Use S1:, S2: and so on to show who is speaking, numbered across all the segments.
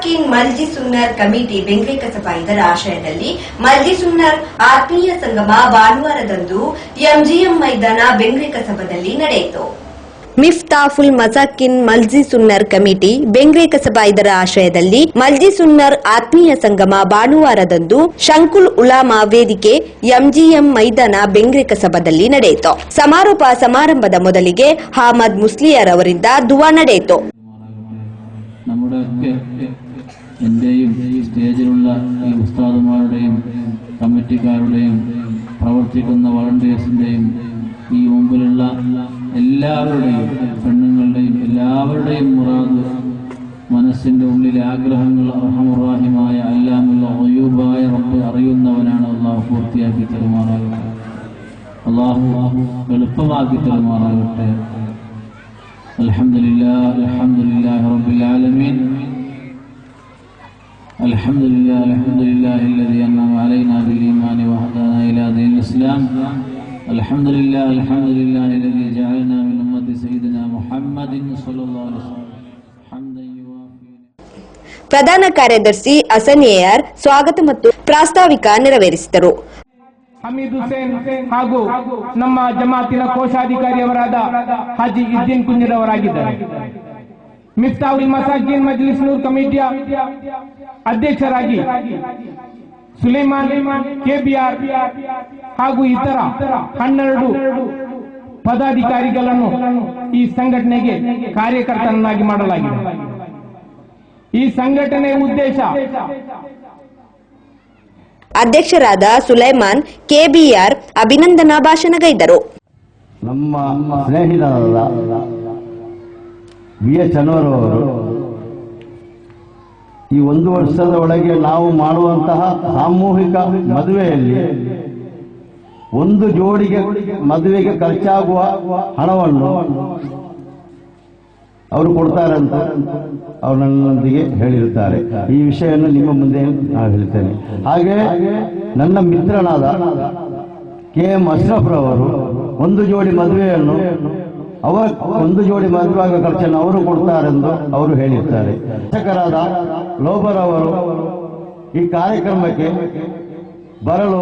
S1: ಮಸಾಕಿನ್ Malji ಸುನ್ನರ್ committee Bengre ಕಸಬಾ ಇದರ ಆಶ್ರಯದಲ್ಲಿ ಮಲ್ಜಿ ಸುನ್ನರ್ ಆತ್ಮೀಯ ಸಂಗಮ ಭಾನುವಾರದಂದು ಎಂಜಿಎಂ ಮೈದಾನ ಬೆಂಗ್ರೆ ಕಸಬದಲ್ಲಿ ನಡೆಯಿತು. ಮಿಫ್ತಾಫುಲ್ ಮಸಾಕಿನ್ ಮಲ್ಜಿ ಸುನ್ನರ್ ಕಮಿಟಿ ಬೆಂಗ್ರೆ ಕಸಬಾ ಇದರ ಆಶ್ರಯದಲ್ಲಿ ಮಲ್ಜಿ ಸುನ್ನರ್ ಆತ್ಮೀಯ ಸಂಗಮ ಭಾನುವಾರದಂದು ಶಂಕುಲ್ ಉಲಾಮಾ ವೇದಿಕೆ ಎಂಜಿಎಂ ಮೈದಾನ ಬೆಂಗ್ರೆ ಕಸಬದಲ್ಲಿ ನಡೆಯಿತು. ಸಮಾರೋಪ ಸಮಾರಂಭದ ಮೊದಲಿಗೆ ಹಾಮದ್ ಮುಸ್ಲಿಯರ್ ಅವರಿಂದ ದುವಾ ನಡೆಯಿತು.
S2: എന്റെയും സ്റ്റേജിലുള്ള ഈ ഉസ്താദുമാരുടെയും കമ്മിറ്റിക്കാരുടെയും പ്രവർത്തിക്കുന്ന വളണ്ടിയേഴ്സിന്റെയും ഈ മുമ്പിലുള്ള എല്ലാവരുടെയും പെണ്ണുങ്ങളുടെയും എല്ലാവരുടെയും മുറാദ് മനസ്സിന്റെ ഉള്ളിലെ ആഗ്രഹങ്ങൾ അർഹമുറാഹിമായ അല്ലാമുള്ള ഗയൂബായ റബ്ബ് അറിയുന്നവനാണ്. അള്ളാഹു പൂർത്തിയാക്കി തരുമാറാകട്ടെ. അള്ളാഹു എളുപ്പമാക്കി തരുമാറാകട്ടെ. അൽഹംദുലില്ലാഹ് അൽഹംദുലില്ലാഹി റബ്ബിൽ ആലമീൻ. الحمد لله الذي أنعم علينا بالإيمان وهدانا إلى دين الإسلام. الحمد لله الذي جعلنا من أمة سيدنا محمد صلى الله عليه وسلم. حمدا يوافي.
S1: ಪ್ರಧಾನ ಕಾರ್ಯದರ್ಶಿ ಹಸನ್ ಎಆರ್ ಸ್ವಾಗತ ಮತ್ತು ಪ್ರಾಸ್ತಾವಿಕ ನೆರವೇರಿಸಿದರು.
S3: ಹಮೀದ್ ಹುಸೇನ್ ಹಾಗೂ ನಮ್ಮ ಜಮಾತಿನ ಕೋಶಾಧಿಕಾರಿಯವರಾದ ಹಾಜಿ ಇದ್ದೀನ್ ಕುಂಜಿರವರಾಗಿದ್ದಾರೆ. ಮಿಫ್ತಾಹುಲ್ ಮಸಾಕಿನ್ ಮಜ್ಲಿಸ್ ನೂರ್ ಕಮಿಟಿಯ ಅಧ್ಯಕ್ಷರಾಗಿ ಸುಲೈಮಾನ್ ಕೆಬಿಆರ್ ಹಾಗೂ ಇತರ 12 ಪದಾಧಿಕಾರಿಗಳನ್ನು ಈ ಸಂಘಟನೆಗೆ ಕಾರ್ಯಕರ್ತರನ್ನಾಗಿ ಮಾಡಲಾಗಿದೆ. ಈ ಸಂಘಟನೆಯ ಉದ್ದೇಶ
S1: ಅಧ್ಯಕ್ಷರಾದ ಸುಲೈಮಾನ್ ಕೆಬಿಆರ್ ಅಭಿನಂದನಾ ಭಾಷಣಗೈದರು.
S4: ನಮ್ಮ ಸ್ನೇಹಿತರಾದ BH ಅನ್ವರ್ ಅವರು ಈ 1 ವರ್ಷದ ಒಳಗೆ ನಾವು ಮಾಡುವಂತಹ ಸಾಮೂಹಿಕ ಮದುವೆಯಲ್ಲಿ 1 ಜೋಡಿಗೆ ಮದುವೆಗೆ ಖರ್ಚಾಗುವ ಹಣವನ್ನು ಅವರು ಕೊಡ್ತಾರೆ ಅಂತ ಅವರು ನನ್ನೊಂದಿಗೆ ಹೇಳಿರುತ್ತಾರೆ. ಈ ವಿಷಯವನ್ನು ನಿಮ್ಮ ಮುಂದೆ ನಾನು ಹೇಳ್ತೇನೆ. ಹಾಗೆ ನನ್ನ ಮಿತ್ರನಾದ KM ಅಶ್ರಫ್ ರವರು 1 ಜೋಡಿ ಮದುವೆಯನ್ನು ಅವರ 1 ಜೋಡಿ ಮದುವೆಯಾಗ ಖರ್ಚನ್ನು ಅವರು ಕೊಡ್ತಾರೆಂದು ಅವರು ಹೇಳಿರ್ತಾರೆ. ಶಿಕ್ಷಕರಾದ ಲೋಬರ್ ಅವರು ಈ ಕಾರ್ಯಕ್ರಮಕ್ಕೆ ಬರಲು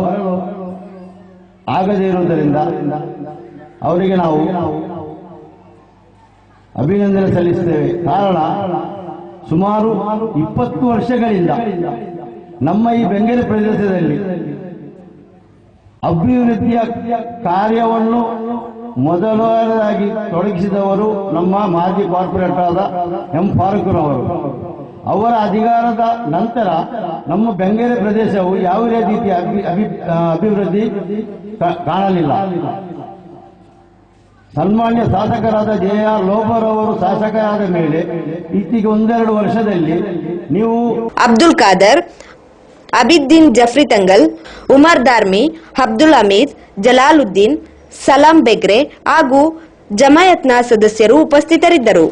S4: ಆಗದೇ ಇರುವುದರಿಂದ ಅವರಿಗೆ ನಾವು ಅಭಿನಂದನೆ ಸಲ್ಲಿಸುತ್ತೇವೆ. ಕಾರಣ ಸುಮಾರು 20 ವರ್ಷಗಳಿಂದ ನಮ್ಮ ಈ ಬೆಂಗಳೂರು ಪ್ರದೇಶದಲ್ಲಿ ಅಭಿವೃದ್ಧಿಯ ಕಾರ್ಯವನ್ನು ಮೊದಲನೇದಾಗಿ ತೊಡಗಿಸಿದವರು ನಮ್ಮ ಮಾಜಿ ಕಾರ್ಪೊರೇಟರ್ ಆದ ಎಂ ಫಾರೂಕ್ರವರು. ಅವರ ಅಧಿಕಾರದ ನಂತರ ನಮ್ಮ ಬೆಂಗಳೂರು ಪ್ರದೇಶವು ಯಾವ ರೀತಿಯ ಅಭಿವೃದ್ಧಿ ಕಾಣಲಿಲ್ಲ. ಸನ್ಮಾನ್ಯ ಶಾಸಕರಾದ JR ಲೋಬರ್ ಅವರು ಶಾಸಕರಾದ ಮೇಲೆ ಇತ್ತೀಚೆಗೆ 1-2 ವರ್ಷದಲ್ಲಿ ನೀವು
S1: ಅಬ್ದುಲ್ ಖಾದರ್, ಅಬಿದ್ದೀನ್ ಜಫ್ರಿ ತಂಗಲ್, ಉಮರ್ ದಾರ್ಮಿ, ಅಬ್ದುಲ್ ಹಮೀದ್, ಜಲಾಲುದ್ದೀನ್, ಸಲಾಂ ಬೆಗ್ರೆ ಹಾಗೂ ಜಮಾಯತ್ನ ಸದಸ್ಯರು ಉಪಸ್ಥಿತರಿದ್ದರು.